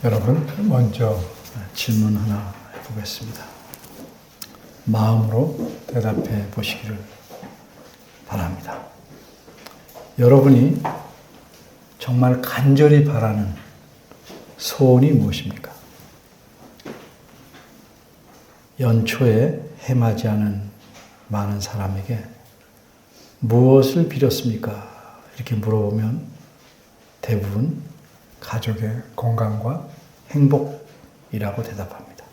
여러분, 먼저 질문 하나 해보겠습니다. 마음으로 대답해 보시기를 바랍니다. 여러분이 정말 간절히 바라는 소원이 무엇입니까? 연초에 해맞이하는 많은 사람에게 무엇을 빌었습니까? 이렇게 물어보면 대부분 가족의 건강과 행복이라고 대답합니다.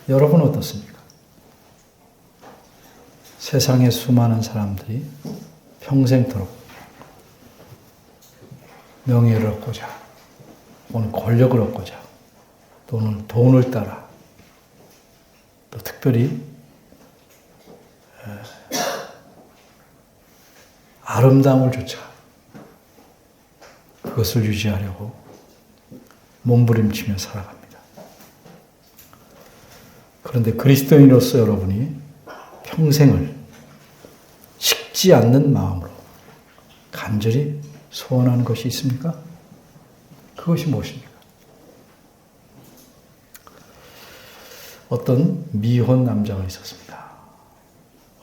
여러분 어떻습니까? 세상의 수많은 사람들이 평생토록 명예를 얻고자, 또는 권력을 얻고자, 또는 돈을 따라, 또 특별히 아름다움을 쫓아 그것을 유지하려고 몸부림치며 살아갑니다. 그런데 그리스도인으로서 여러분이 평생을 식지 않는 마음으로 간절히 소원하는 것이 있습니까? 그것이 무엇입니까? 어떤 미혼 남자가 있었습니다.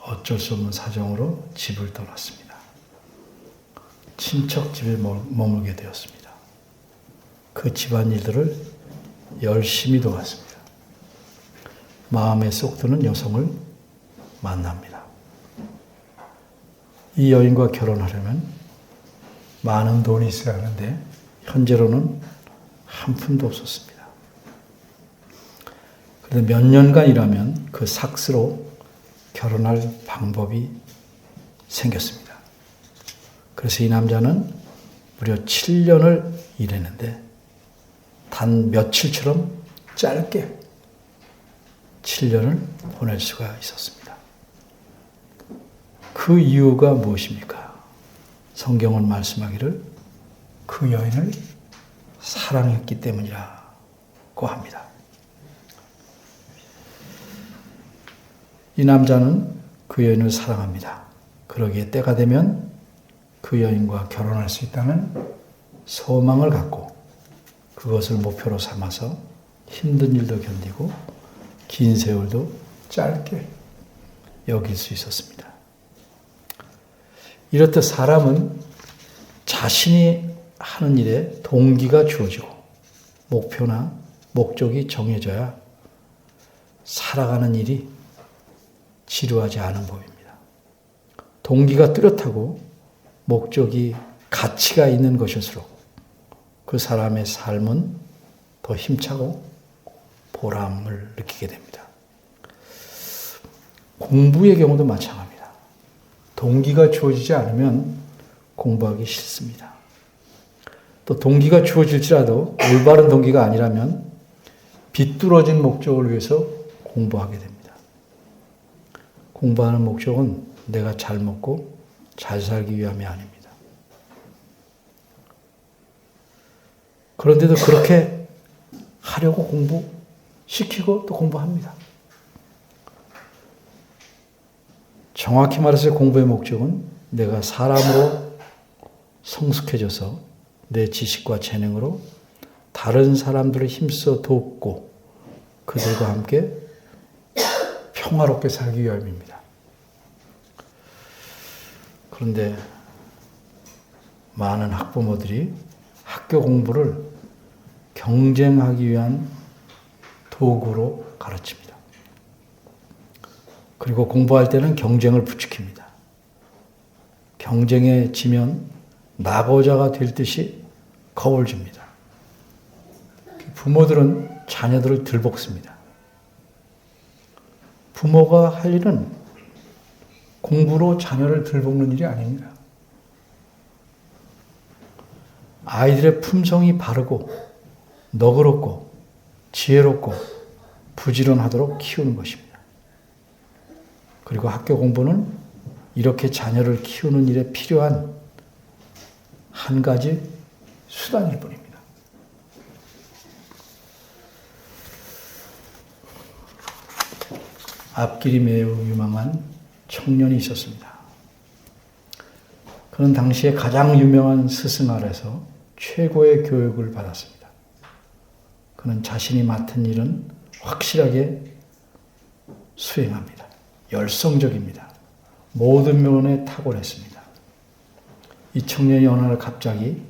어쩔 수 없는 사정으로 집을 떠났습니다. 친척 집에 머물게 되었습니다. 그 집안일들을 열심히 도왔습니다. 마음에 쏙 드는 여성을 만납니다. 이 여인과 결혼하려면 많은 돈이 있어야 하는데 현재로는 한 푼도 없었습니다. 그런데 몇 년간 일하면 그 삭스로 결혼할 방법이 생겼습니다. 그래서 이 남자는 무려 7년을 일했는데 단 며칠처럼 짧게 7년을 보낼 수가 있었습니다. 그 이유가 무엇입니까? 성경은 말씀하기를 그 여인을 사랑했기 때문이라고 합니다. 이 남자는 그 여인을 사랑합니다. 그러기에 때가 되면 그 여인과 결혼할 수 있다는 소망을 갖고 그것을 목표로 삼아서 힘든 일도 견디고 긴 세월도 짧게 여길 수 있었습니다. 이렇듯 사람은 자신이 하는 일에 동기가 주어지고 목표나 목적이 정해져야 살아가는 일이 지루하지 않은 법입니다. 동기가 뚜렷하고 목적이 가치가 있는 것일수록 그 사람의 삶은 더 힘차고 보람을 느끼게 됩니다. 공부의 경우도 마찬가지입니다. 동기가 주어지지 않으면 공부하기 싫습니다. 또 동기가 주어질지라도 올바른 동기가 아니라면 비뚤어진 목적을 위해서 공부하게 됩니다. 공부하는 목적은 내가 잘 먹고 잘 살기 위함이 아닙니다. 그런데도 그렇게 하려고 공부시키고 또 공부합니다. 정확히 말해서 공부의 목적은 내가 사람으로 성숙해져서 내 지식과 재능으로 다른 사람들을 힘써 돕고 그들과 함께 평화롭게 살기 위함입니다. 그런데 많은 학부모들이 학교 공부를 경쟁하기 위한 도구로 가르칩니다. 그리고 공부할 때는 경쟁을 부추깁니다. 경쟁에 지면 낙오자가 될 듯이 겁을 줍니다. 부모들은 자녀들을 들볶습니다. 부모가 할 일은 공부로 자녀를 들볶는 일이 아닙니다. 아이들의 품성이 바르고 너그럽고 지혜롭고 부지런하도록 키우는 것입니다. 그리고 학교 공부는 이렇게 자녀를 키우는 일에 필요한 한 가지 수단일 뿐입니다. 앞길이 매우 유망한 청년이 있었습니다. 그는 당시에 가장 유명한 스승 아래서 최고의 교육을 받았습니다. 그는 자신이 맡은 일은 확실하게 수행합니다. 열성적입니다. 모든 면에 탁월했습니다. 이 청년이 어느 날 갑자기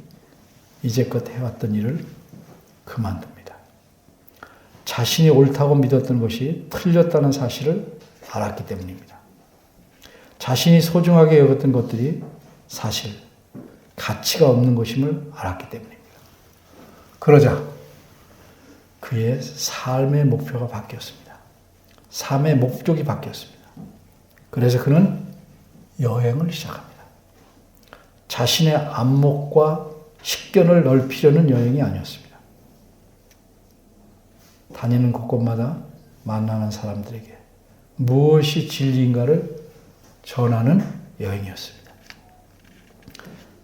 이제껏 해왔던 일을 그만둡니다. 자신이 옳다고 믿었던 것이 틀렸다는 사실을 알았기 때문입니다. 자신이 소중하게 여겼던 것들이 사실 가치가 없는 것임을 알았기 때문입니다. 그러자 그의 삶의 목표가 바뀌었습니다. 삶의 목적이 바뀌었습니다. 그래서 그는 여행을 시작합니다. 자신의 안목과 식견을 넓히려는 여행이 아니었습니다. 다니는 곳곳마다 만나는 사람들에게 무엇이 진리인가를 전하는 여행이었습니다.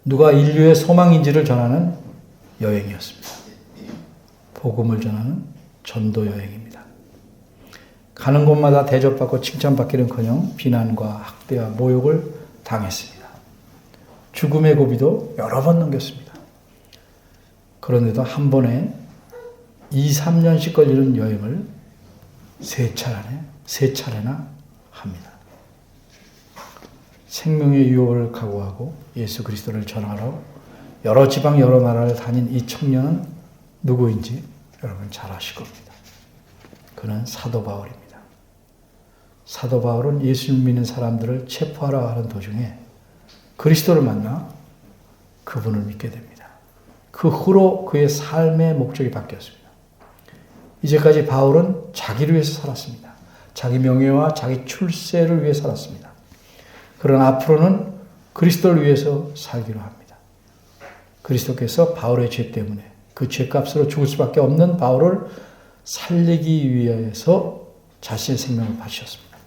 누가 인류의 소망인지를 전하는 여행이었습니다. 복음을 전하는 전도 여행입니다. 가는 곳마다 대접받고 칭찬받기는커녕 비난과 학대와 모욕을 당했습니다. 죽음의 고비도 여러 번 넘겼습니다. 그런데도 한 번에 2, 3년씩 걸리는 여행을 세 차례나 합니다. 생명의 유혹을 각오하고 예수 그리스도를 전하러 여러 지방 여러 나라를 다닌 이 청년은 누구인지 여러분 잘 아실 겁니다. 그는 사도 바울입니다. 사도 바울은 예수를 믿는 사람들을 체포하러 가는 도중에 그리스도를 만나 그분을 믿게 됩니다. 그 후로 그의 삶의 목적이 바뀌었습니다. 이제까지 바울은 자기를 위해서 살았습니다. 자기 명예와 자기 출세를 위해 살았습니다. 그러나 앞으로는 그리스도를 위해서 살기로 합니다. 그리스도께서 바울의 죄 때문에 그 죄값으로 죽을 수밖에 없는 바울을 살리기 위해서 자신의 생명을 바치셨습니다.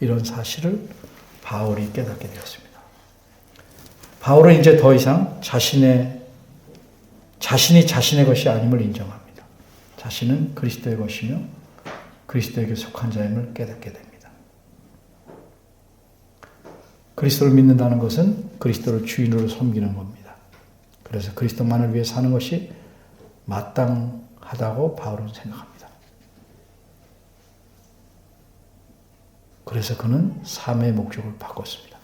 이런 사실을 바울이 깨닫게 되었습니다. 바울은 이제 더 이상 자신이 자신의 것이 아님을 인정합니다. 자신은 그리스도의 것이며 그리스도에게 속한 자임을 깨닫게 됩니다. 그리스도를 믿는다는 것은 그리스도를 주인으로 섬기는 겁니다. 그래서 그리스도만을 위해 사는 것이 마땅하다고 바울은 생각합니다. 그래서 그는 삶의 목적을 바꿨습니다.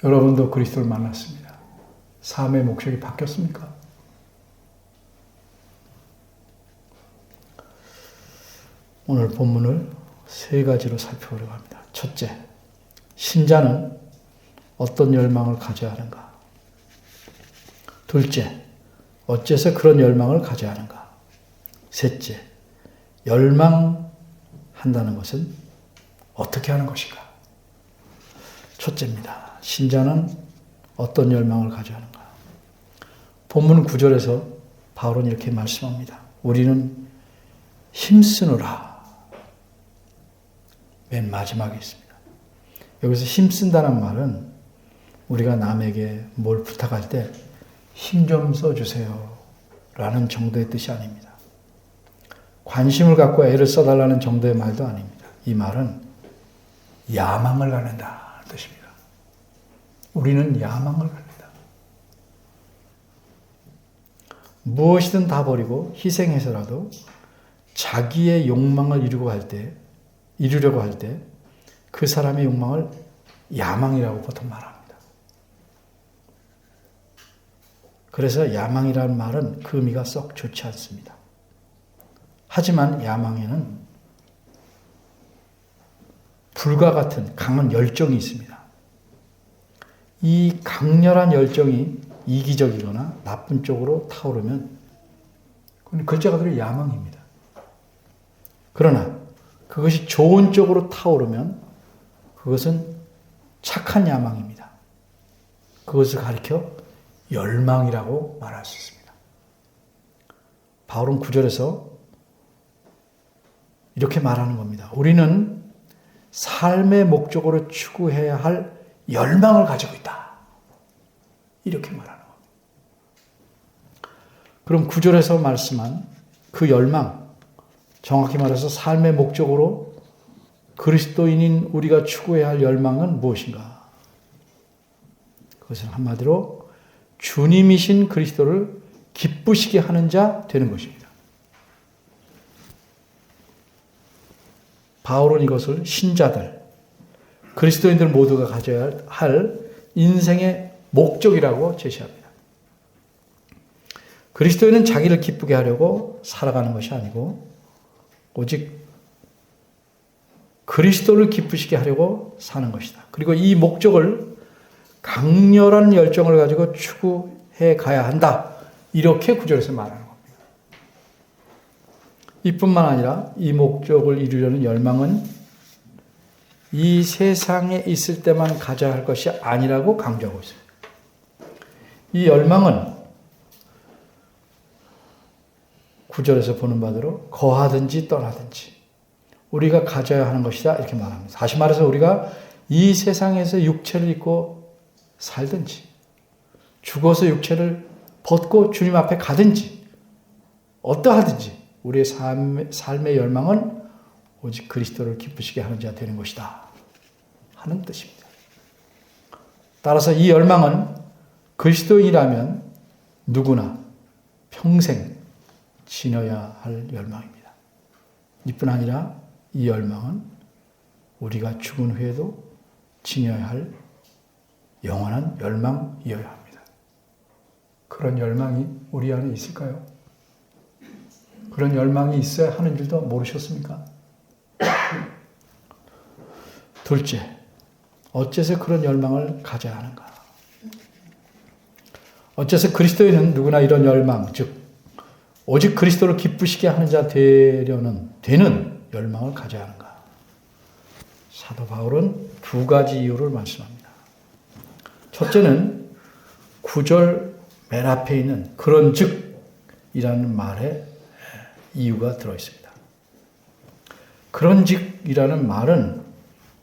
여러분도 그리스도를 만났습니다. 삶의 목적이 바뀌었습니까? 오늘 본문을 세 가지로 살펴보려고 합니다. 첫째, 신자는 어떤 열망을 가져야 하는가? 둘째, 어째서 그런 열망을 가져야 하는가? 셋째, 열망한다는 것은 어떻게 하는 것인가? 첫째입니다. 신자는 어떤 열망을 가져야 하는가? 본문 9절에서 바울은 이렇게 말씀합니다. 우리는 힘쓰느라. 맨 마지막에 있습니다. 여기서 힘쓴다는 말은 우리가 남에게 뭘 부탁할 때 힘 좀 써주세요 라는 정도의 뜻이 아닙니다. 관심을 갖고 애를 써달라는 정도의 말도 아닙니다. 이 말은 야망을 갖는다는 뜻입니다. 우리는 야망을 갖는다. 무엇이든 다 버리고 희생해서라도 자기의 욕망을 이루려고 할 때 그 사람의 욕망을 야망이라고 보통 말합니다. 그래서 야망이라는 말은 그 의미가 썩 좋지 않습니다. 하지만 야망에는 불과 같은 강한 열정이 있습니다. 이 강렬한 열정이 이기적이거나 나쁜 쪽으로 타오르면 그건 글자 그대로 야망입니다. 그러나 그것이 좋은 쪽으로 타오르면 그것은 착한 야망입니다. 그것을 가리켜 열망이라고 말할 수 있습니다. 바울은 9절에서 이렇게 말하는 겁니다. 우리는 삶의 목적으로 추구해야 할 열망을 가지고 있다. 이렇게 말하는 겁니다. 그럼 9절에서 말씀한 그 열망, 정확히 말해서 삶의 목적으로 그리스도인인 우리가 추구해야 할 열망은 무엇인가? 그것은 한마디로 주님이신 그리스도를 기쁘시게 하는 자 되는 것입니다. 바울은 이것을 신자들, 그리스도인들 모두가 가져야 할 인생의 목적이라고 제시합니다. 그리스도인은 자기를 기쁘게 하려고 살아가는 것이 아니고 오직 그리스도를 기쁘시게 하려고 사는 것이다. 그리고 이 목적을 강렬한 열정을 가지고 추구해 가야 한다. 이렇게 구절에서 말하는 겁니다. 이뿐만 아니라 이 목적을 이루려는 열망은 이 세상에 있을 때만 가져야 할 것이 아니라고 강조하고 있습니다. 이 열망은 구절에서 보는 바대로 거하든지 떠나든지 우리가 가져야 하는 것이다 이렇게 말합니다. 다시 말해서 우리가 이 세상에서 육체를 입고 살든지 죽어서 육체를 벗고 주님 앞에 가든지 어떠하든지 우리의 삶의 열망은 오직 그리스도를 기쁘시게 하는 자 되는 것이다 하는 뜻입니다. 따라서 이 열망은 그리스도인이라면 누구나 평생 지녀야 할 열망입니다. 이뿐 아니라 이 열망은 우리가 죽은 후에도 지녀야 할 영원한 열망이어야 합니다. 그런 열망이 우리 안에 있을까요? 그런 열망이 있어야 하는 줄도 모르셨습니까? 둘째, 어째서 그런 열망을 가져야 하는가? 어째서 그리스도인은 누구나 이런 열망, 즉 오직 그리스도를 기쁘시게 하는 자 되는 열망을 가져야 하는가? 사도 바울은 두 가지 이유를 말씀합니다. 첫째는 9절 맨 앞에 있는 그런 즉이라는 말에 이유가 들어있습니다. 그런 즉이라는 말은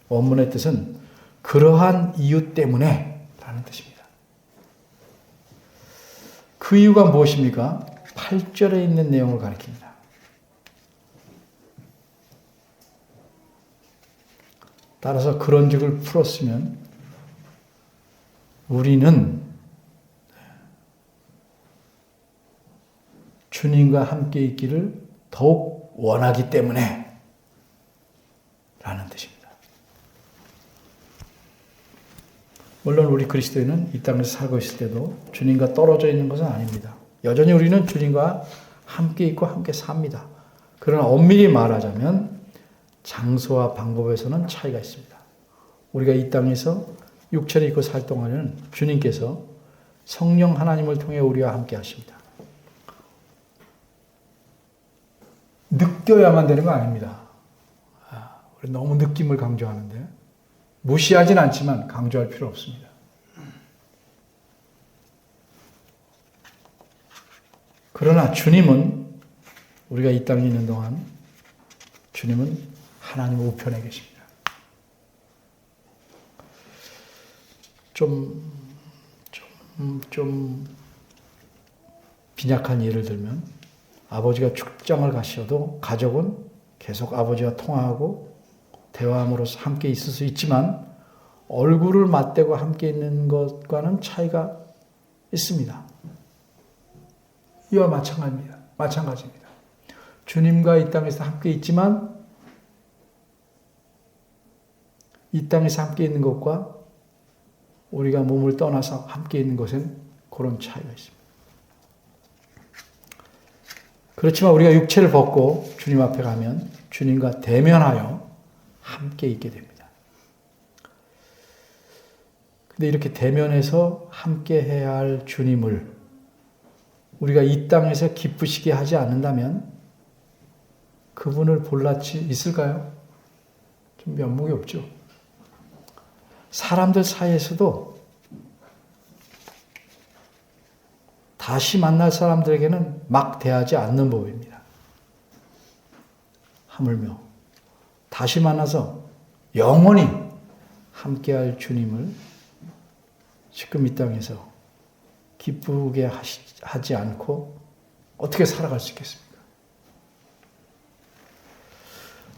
원문의 뜻은 그러한 이유 때문에 라는 뜻입니다. 그 이유가 무엇입니까? 8절에 있는 내용을 가리킵니다. 따라서 그런 즉을 풀었으면 우리는 주님과 함께 있기를 더욱 원하기 때문에 라는 뜻입니다. 물론 우리 그리스도인은 이 땅에서 살고 있을 때도 주님과 떨어져 있는 것은 아닙니다. 여전히 우리는 주님과 함께 있고 함께 삽니다. 그러나 엄밀히 말하자면 장소와 방법에서는 차이가 있습니다. 우리가 이 땅에서 육체를 입고 살 동안에는 주님께서 성령 하나님을 통해 우리와 함께 하십니다. 느껴야만 되는 거 아닙니다. 우리 너무 느낌을 강조하는데 무시하진 않지만 강조할 필요 없습니다. 그러나 주님은 우리가 이 땅에 있는 동안 주님은 하나님 우편에 계십니다. 좀 빈약한 예를 들면 아버지가 출장을 가셔도 가족은 계속 아버지와 통화하고 대화함으로써 함께 있을 수 있지만 얼굴을 맞대고 함께 있는 것과는 차이가 있습니다. 이와 마찬가지입니다. 주님과 이 땅에서 함께 있지만 이 땅에서 함께 있는 것과 우리가 몸을 떠나서 함께 있는 것엔 그런 차이가 있습니다. 그렇지만 우리가 육체를 벗고 주님 앞에 가면 주님과 대면하여 함께 있게 됩니다. 근데 이렇게 대면해서 함께 해야 할 주님을 우리가 이 땅에서 기쁘시게 하지 않는다면 그분을 볼 낯이 있을까요? 좀 면목이 없죠. 사람들 사이에서도 다시 만날 사람들에게는 막 대하지 않는 법입니다. 하물며 다시 만나서 영원히 함께할 주님을 지금 이 땅에서 기쁘게 하지 않고 어떻게 살아갈 수 있겠습니까?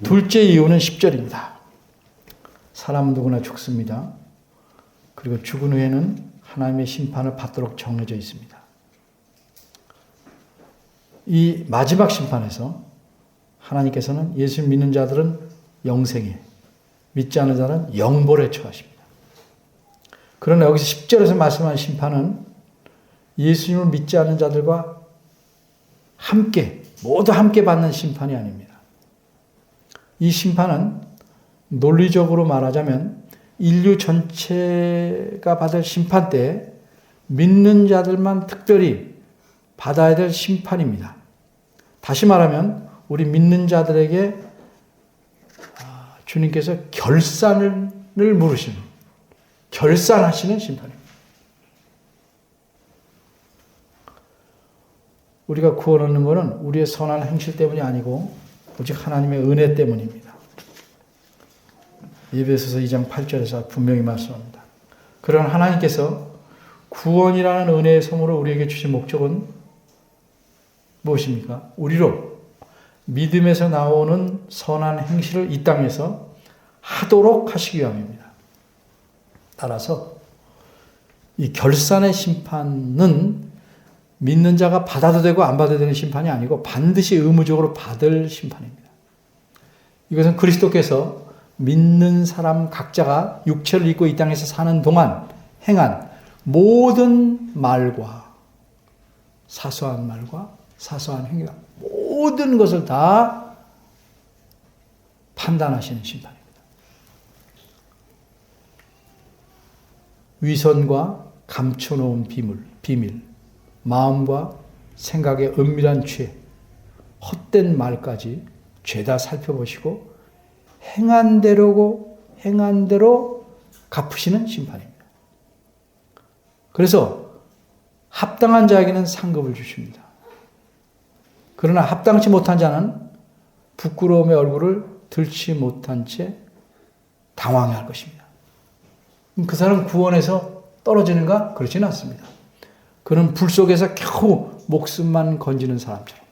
둘째 이유는 10절입니다. 사람은 누구나 죽습니다. 그리고 죽은 후에는 하나님의 심판을 받도록 정해져 있습니다. 이 마지막 심판에서 하나님께서는 예수 믿는 자들은 영생에, 믿지 않는 자는 영벌에 처하십니다. 그러나 여기서 10절에서 말씀하는 심판은 예수님을 믿지 않는 자들과 함께, 모두 함께 받는 심판이 아닙니다. 이 심판은 논리적으로 말하자면 인류 전체가 받을 심판 때 믿는 자들만 특별히 받아야 될 심판입니다. 다시 말하면 우리 믿는 자들에게 주님께서 결산을 물으시는, 결산하시는 심판입니다. 우리가 구원 얻는 것은 우리의 선한 행실 때문이 아니고 오직 하나님의 은혜 때문입니다. 에베소서 2장 8절에서 분명히 말씀합니다. 그러나 하나님께서 구원이라는 은혜의 선물을 우리에게 주신 목적은 무엇입니까? 우리로 믿음에서 나오는 선한 행실을 이 땅에서 하도록 하시기 위함입니다. 따라서 이 결산의 심판은 믿는 자가 받아도 되고 안 받아도 되는 심판이 아니고 반드시 의무적으로 받을 심판입니다. 이것은 그리스도께서 믿는 사람 각자가 육체를 입고 이 땅에서 사는 동안 행한 모든 말과 사소한 말과 사소한 행위가 모든 것을 다 판단하시는 심판입니다. 위선과 감춰놓은 비밀, 마음과 생각의 은밀한 죄, 헛된 말까지 죄다 살펴보시고 행한 대로 갚으시는 심판입니다. 그래서 합당한 자에게는 상급을 주십니다. 그러나 합당치 못한 자는 부끄러움의 얼굴을 들지 못한 채 당황해야 할 것입니다. 그 사람은 구원에서 떨어지는가? 그렇지는 않습니다. 그는 불 속에서 겨우 목숨만 건지는 사람처럼,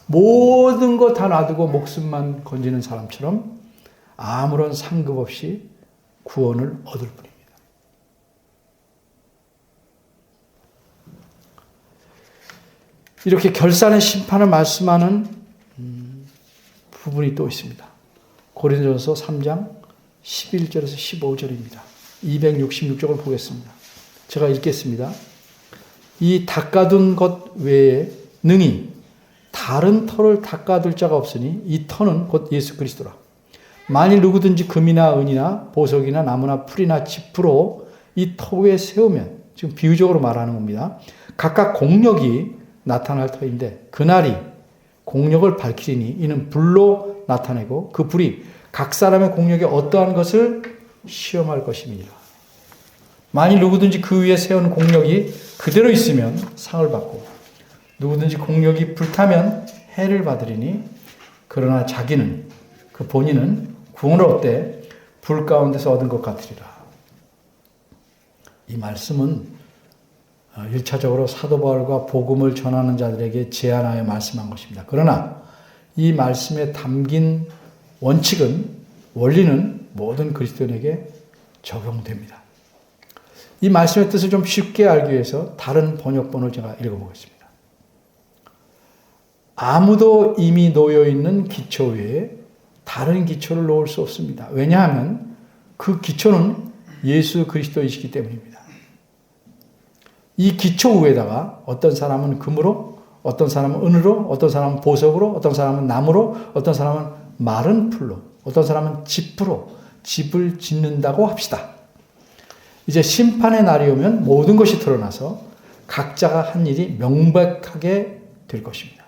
모든 거 다 놔두고 목숨만 건지는 사람처럼 아무런 상급 없이 구원을 얻을 뿐입니다. 이렇게 결산의 심판을 말씀하는 부분이 또 있습니다. 고린도전서 3장 11절에서 15절입니다. 266쪽을 보겠습니다. 제가 읽겠습니다. 이 닦아둔 것 외에 능히 다른 터를 닦아둘 자가 없으니 이 터는 곧 예수 그리스도라. 만일 누구든지 금이나 은이나 보석이나 나무나 풀이나 짚으로 이 터 위에 세우면, 지금 비유적으로 말하는 겁니다. 각각 공력이 나타날 터인데 그날이 공력을 밝히리니 이는 불로 나타내고 그 불이 각 사람의 공력에 어떠한 것을 시험할 것입니다. 만일 누구든지 그 위에 세운 공력이 그대로 있으면 상을 받고 누구든지 공력이 불타면 해를 받으리니 그러나 자기는, 그 본인은 구원을 얻되 불 가운데서 얻은 것 같으리라. 이 말씀은 1차적으로 사도 바울과 복음을 전하는 자들에게 제안하여 말씀한 것입니다. 그러나 이 말씀에 담긴 원리는 모든 그리스도인에게 적용됩니다. 이 말씀의 뜻을 좀 쉽게 알기 위해서 다른 번역본을 제가 읽어보겠습니다. 아무도 이미 놓여있는 기초 위에 다른 기초를 놓을 수 없습니다. 왜냐하면 그 기초는 예수 그리스도이시기 때문입니다. 이 기초 위에다가 어떤 사람은 금으로, 어떤 사람은 은으로, 어떤 사람은 보석으로, 어떤 사람은 나무로, 어떤 사람은 마른 풀로, 어떤 사람은 짚으로 집을 짓는다고 합시다. 이제 심판의 날이 오면 모든 것이 드러나서 각자가 한 일이 명백하게 될 것입니다.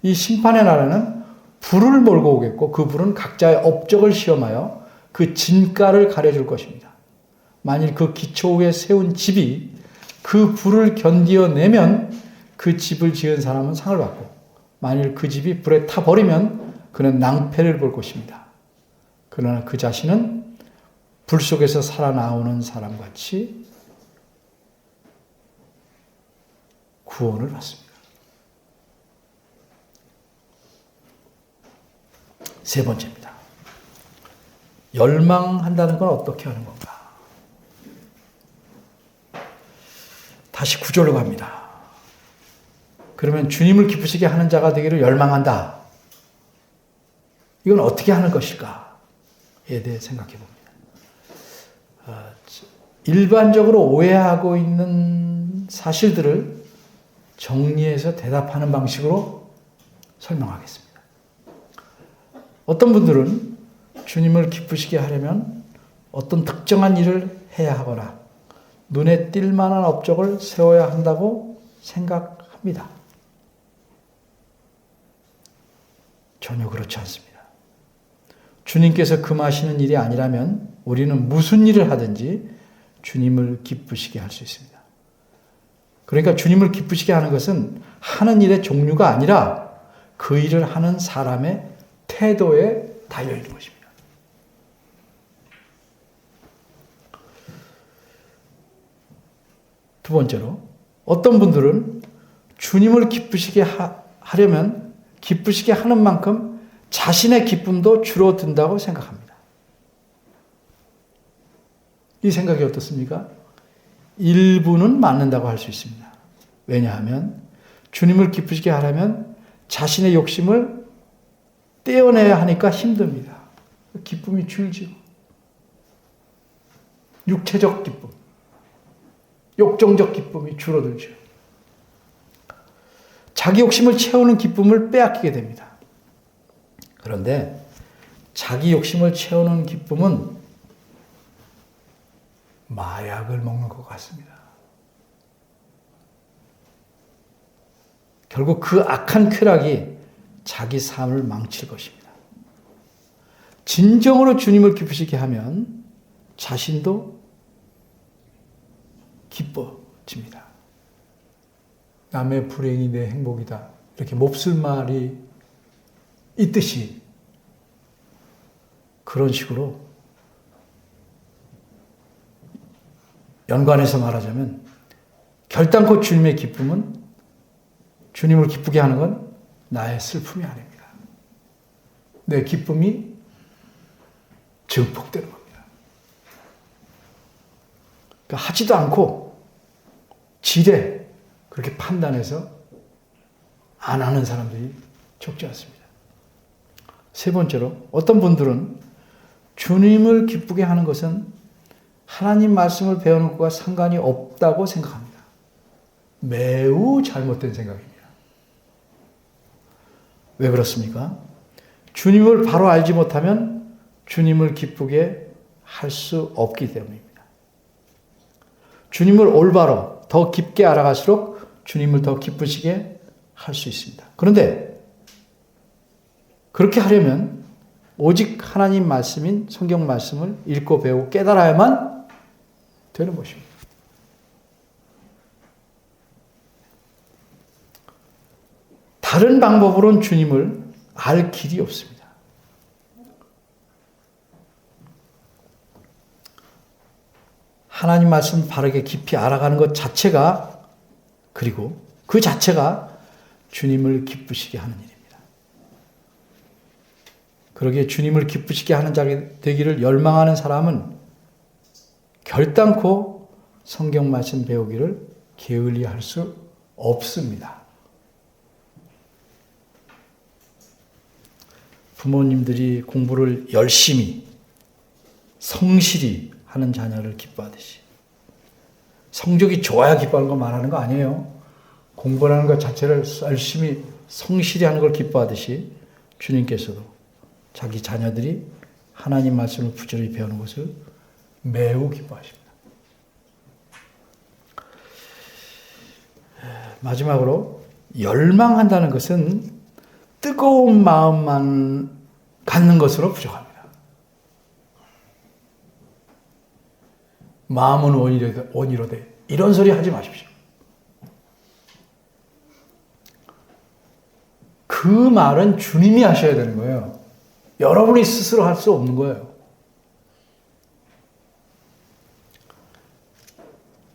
이 심판의 날에는 불을 몰고 오겠고 그 불은 각자의 업적을 시험하여 그 진가를 가려줄 것입니다. 만일 그 기초 위에 세운 집이 그 불을 견디어내면 그 집을 지은 사람은 상을 받고 만일 그 집이 불에 타버리면 그는 낭패를 볼 것입니다. 그러나 그 자신은 불 속에서 살아나오는 사람같이 구원을 받습니다. 세 번째입니다. 열망한다는 건 어떻게 하는 건가? 다시 9절로 갑니다. 그러면 주님을 기쁘시게 하는 자가 되기를 열망한다. 이건 어떻게 하는 것일까에 대해 생각해 봅니다. 일반적으로 오해하고 있는 사실들을 정리해서 대답하는 방식으로 설명하겠습니다. 어떤 분들은 주님을 기쁘시게 하려면 어떤 특정한 일을 해야 하거나 눈에 띌 만한 업적을 세워야 한다고 생각합니다. 전혀 그렇지 않습니다. 주님께서 금하시는 일이 아니라면 우리는 무슨 일을 하든지 주님을 기쁘시게 할 수 있습니다. 그러니까 주님을 기쁘시게 하는 것은 하는 일의 종류가 아니라 그 일을 하는 사람의 태도에 달려있는 것입니다. 두 번째로, 어떤 분들은 주님을 기쁘시게 하려면 기쁘시게 하는 만큼 자신의 기쁨도 줄어든다고 생각합니다. 이 생각이 어떻습니까? 일부는 맞는다고 할 수 있습니다. 왜냐하면 주님을 기쁘시게 하려면 자신의 욕심을 떼어내야 하니까 힘듭니다. 기쁨이 줄지고, 육체적 기쁨, 욕정적 기쁨이 줄어들죠. 자기 욕심을 채우는 기쁨을 빼앗기게 됩니다. 그런데 자기 욕심을 채우는 기쁨은 마약을 먹는 것 같습니다. 결국 그 악한 쾌락이 자기 삶을 망칠 것입니다. 진정으로 주님을 기쁘시게 하면 자신도 기뻐집니다. 남의 불행이 내 행복이다. 이렇게 몹쓸 말이 있듯이 그런 식으로 연관해서 말하자면 결단코 주님의 기쁨은, 주님을 기쁘게 하는 건 나의 슬픔이 아닙니다. 내 기쁨이 증폭되는 겁니다. 그러니까 하지도 않고 지레 그렇게 판단해서 안 하는 사람들이 적지 않습니다. 세 번째로, 어떤 분들은 주님을 기쁘게 하는 것은 하나님 말씀을 배우는 것과 상관이 없다고 생각합니다. 매우 잘못된 생각입니다. 왜 그렇습니까? 주님을 바로 알지 못하면 주님을 기쁘게 할 수 없기 때문입니다. 주님을 올바로 더 깊게 알아갈수록 주님을 더 기쁘시게 할 수 있습니다. 그런데 그렇게 하려면 오직 하나님 말씀인 성경 말씀을 읽고 배우고 깨달아야만 되는 것입니다. 다른 방법으로는 주님을 알 길이 없습니다. 하나님 말씀 바르게 깊이 알아가는 것 자체가, 그리고 그 자체가 주님을 기쁘시게 하는 일입니다. 그러기에 주님을 기쁘시게 하는 자가 되기를 열망하는 사람은 결단코 성경 말씀 배우기를 게을리할 수 없습니다. 부모님들이 공부를 열심히 성실히 하는 자녀를 기뻐하듯이, 성적이 좋아야 기뻐하는 거 말하는 거 아니에요. 공부하는 것 자체를 열심히 성실히 하는 걸 기뻐하듯이 주님께서도 자기 자녀들이 하나님 말씀을 부지런히 배우는 것을 매우 기뻐하십니다. 마지막으로, 열망한다는 것은 뜨거운 마음만 갖는 것으로 부족합니다. 마음은 원이로되 이런 소리 하지 마십시오. 그 말은 주님이 하셔야 되는 거예요. 여러분이 스스로 할 수 없는 거예요.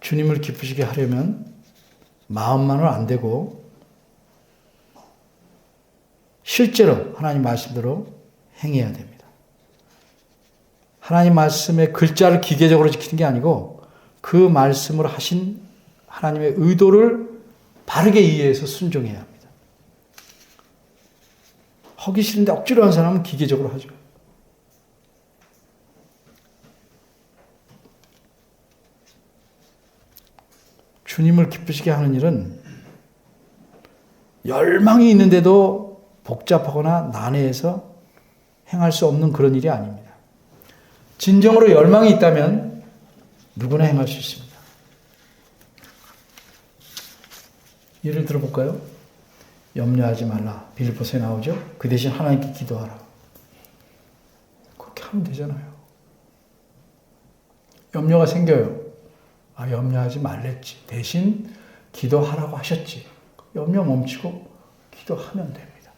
주님을 기쁘시게 하려면 마음만은 안 되고 실제로 하나님 말씀대로 행해야 됩니다. 하나님 말씀의 글자를 기계적으로 지키는 게 아니고 그 말씀으로 하신 하나님의 의도를 바르게 이해해서 순종해야 합니다. 하기 싫은데 억지로 하는 사람은 기계적으로 하죠. 주님을 기쁘시게 하는 일은 열망이 있는데도 복잡하거나 난해해서 행할 수 없는 그런 일이 아닙니다. 진정으로 열망이 있다면 누구나 행할 수 있습니다. 예를 들어볼까요? 염려하지 말라. 빌립보서에 나오죠. 그 대신 하나님께 기도하라. 그렇게 하면 되잖아요. 염려가 생겨요. 염려하지 말랬지. 대신 기도하라고 하셨지. 염려 멈추고 기도하면 됩니다.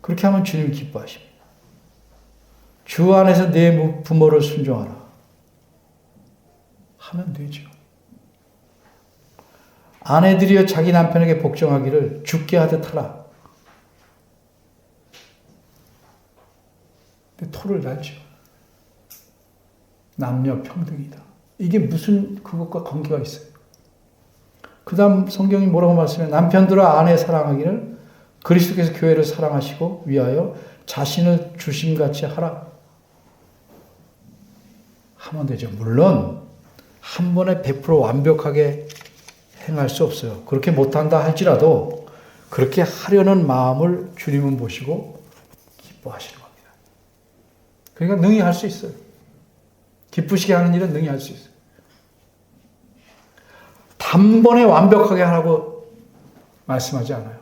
그렇게 하면 주님 기뻐하십니다. 주 안에서 내 부모를 순종하라. 하면 되죠. 아내들이여 자기 남편에게 복종하기를 죽게 하듯 하라. 근데 토를 달죠. 남녀 평등이다. 이게 무슨 그것과 관계가 있어요? 그 다음 성경이 뭐라고 말씀해요? 남편들아 아내 사랑하기를 그리스도께서 교회를 사랑하시고 위하여 자신을 주심같이 하라. 하면 되죠. 물론 한 번에 100% 완벽하게 행할 수 없어요. 그렇게 못한다 할지라도 그렇게 하려는 마음을 주님은 보시고 기뻐하시는 겁니다. 그러니까 능히 할 수 있어요. 기쁘시게 하는 일은 능히 할 수 있어요. 단번에 완벽하게 하라고 말씀하지 않아요.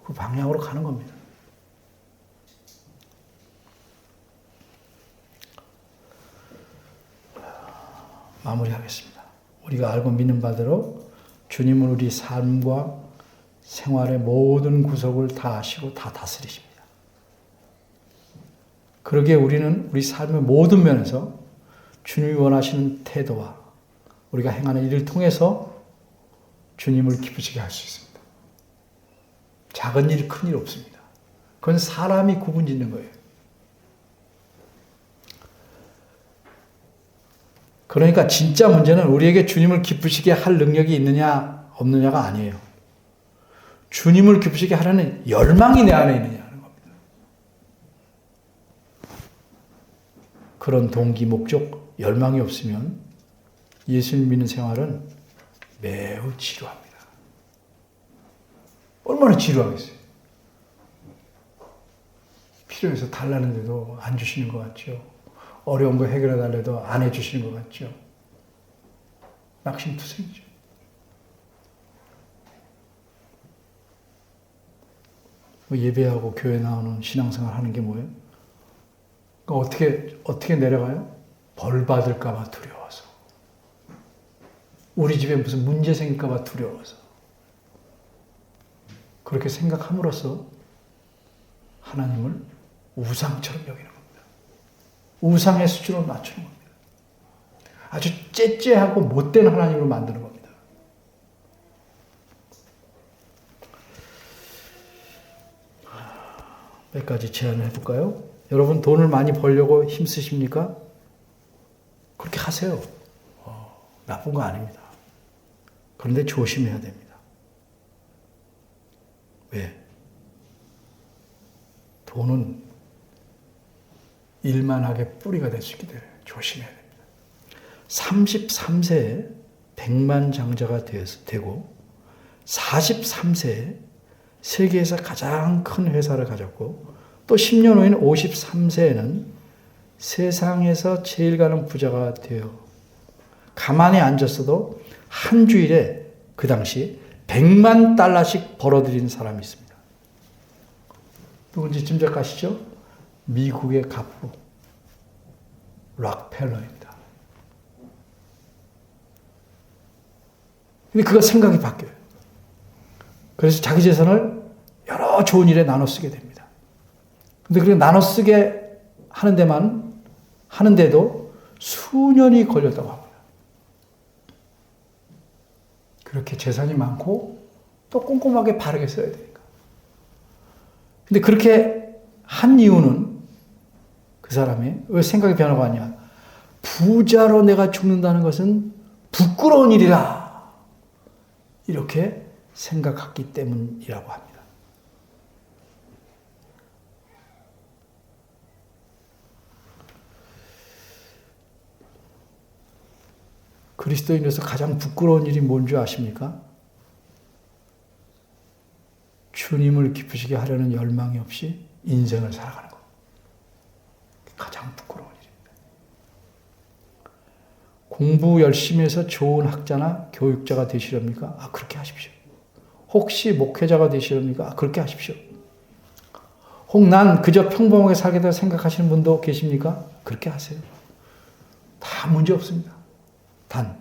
그 방향으로 가는 겁니다. 마무리하겠습니다. 우리가 알고 믿는 바대로 주님은 우리 삶과 생활의 모든 구석을 다 아시고 다 다스리십니다. 그러기에 우리는 우리 삶의 모든 면에서 주님이 원하시는 태도와 우리가 행하는 일을 통해서 주님을 기쁘시게 할 수 있습니다. 작은 일, 큰 일 없습니다. 그건 사람이 구분 짓는 거예요. 그러니까 진짜 문제는 우리에게 주님을 기쁘시게 할 능력이 있느냐 없느냐가 아니에요. 주님을 기쁘시게 하려는 열망이 내 안에 있느냐 하는 겁니다. 그런 동기, 목적, 열망이 없으면 예수님 믿는 생활은 매우 지루합니다. 얼마나 지루하겠어요. 필요해서 달라는데도 안 주시는 것 같죠. 어려운 거 해결해 달래도 안 해주시는 것 같죠. 낙심투성이죠. 예배하고 교회 나오는 신앙생활 하는 게 뭐예요? 그러니까 어떻게 내려가요? 벌 받을까 봐 두려워서. 우리 집에 무슨 문제 생길까 봐 두려워서. 그렇게 생각함으로써 하나님을 우상처럼 여기는 겁니다. 우상의 수준으로 맞추는 겁니다. 아주 째째하고 못된 하나님으로 만드는 겁니다. 몇 가지 제안을 해볼까요? 여러분 돈을 많이 벌려고 힘쓰십니까? 그렇게 하세요. 나쁜 거 아닙니다. 그런데 조심해야 됩니다. 왜? 돈은 일만하게 뿌리가 될 수 있기 때문에 조심해야 됩니다. 33세에 백만장자가 되고 43세에 세계에서 가장 큰 회사를 가졌고 또 10년 후인 53세에는 세상에서 제일 가는 부자가 되어 가만히 앉았어도 한 주일에 그 당시 100만 달러씩 벌어들이는 사람이 있습니다. 누군지 짐작하시죠? 미국의 갑부 락펠러입니다. 근데 그가 생각이 바뀌어요. 그래서 자기 재산을 여러 좋은 일에 나눠 쓰게 됩니다. 근데 그렇게 나눠 쓰게 하는데도 수년이 걸렸다고 합니다. 그렇게 재산이 많고 또 꼼꼼하게 바르게 써야 되니까. 근데 그렇게 한 이유는 그 사람이 왜 생각이 변화가 왔냐? 부자로 내가 죽는다는 것은 부끄러운 일이다. 이렇게 생각했기 때문이라고 합니다. 그리스도인으로서 가장 부끄러운 일이 뭔지 아십니까? 주님을 기쁘시게 하려는 열망이 없이 인생을 살아가는 것. 가장 부끄러운 일입니다. 공부 열심히 해서 좋은 학자나 교육자가 되시렵니까? 그렇게 하십시오. 혹시 목회자가 되시렵니까? 그렇게 하십시오. 혹 난 그저 평범하게 살겠다 생각하시는 분도 계십니까? 그렇게 하세요. 다 문제 없습니다. 단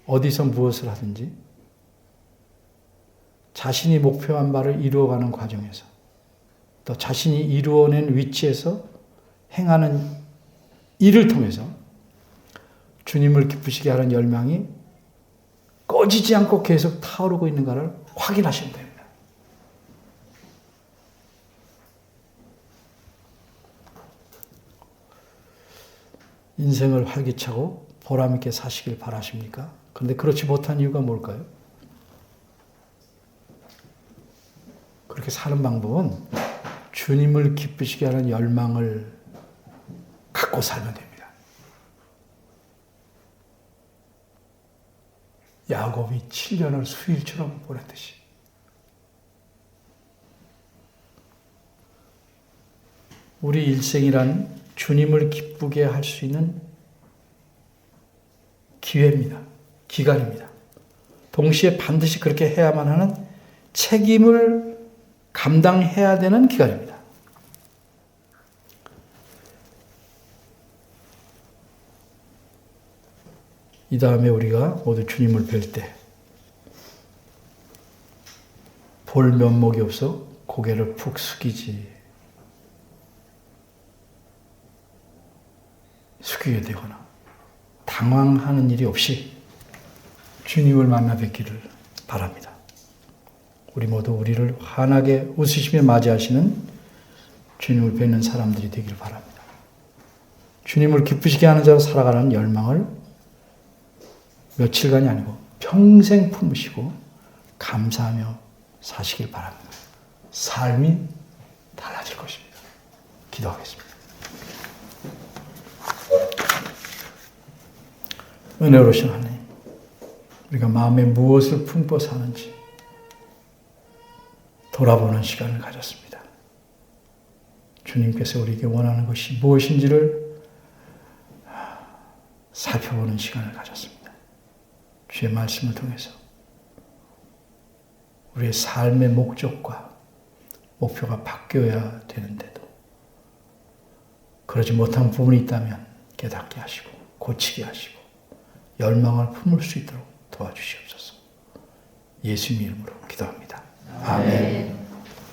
어디서 무엇을 하든지 자신이 목표한 바를 이루어가는 과정에서 또 자신이 이루어낸 위치에서 행하는 일을 통해서 주님을 기쁘시게 하는 열망이 꺼지지 않고 계속 타오르고 있는가를 확인하시면 됩니다. 인생을 활기차고 보람있게 사시길 바라십니까? 그런데 그렇지 못한 이유가 뭘까요? 그렇게 사는 방법은 주님을 기쁘시게 하는 열망을 갖고 살면 됩니다. 야곱이 7년을 수일처럼 보냈듯이 우리 일생이란 주님을 기쁘게 할 수 있는 기회입니다. 기간입니다. 동시에 반드시 그렇게 해야만 하는 책임을 감당해야 되는 기간입니다. 이 다음에 우리가 모두 주님을 뵐 때 볼 면목이 없어 고개를 푹 숙이게 되거나 당황하는 일이 없이 주님을 만나 뵙기를 바랍니다. 우리 모두 우리를 환하게 웃으시며 맞이하시는 주님을 뵙는 사람들이 되기를 바랍니다. 주님을 기쁘시게 하는 자로 살아가는 열망을 며칠간이 아니고 평생 품으시고 감사하며 사시길 바랍니다. 삶이 달라질 것입니다. 기도하겠습니다. 은혜로우신 하나님, 우리가 마음에 무엇을 품고 사는지 돌아보는 시간을 가졌습니다. 주님께서 우리에게 원하는 것이 무엇인지를 살펴보는 시간을 가졌습니다. 주의 말씀을 통해서 우리의 삶의 목적과 목표가 바뀌어야 되는데도 그러지 못한 부분이 있다면 깨닫게 하시고 고치게 하시고 열망을 품을 수 있도록 도와주시옵소서. 예수님 이름으로 기도합니다. 아멘.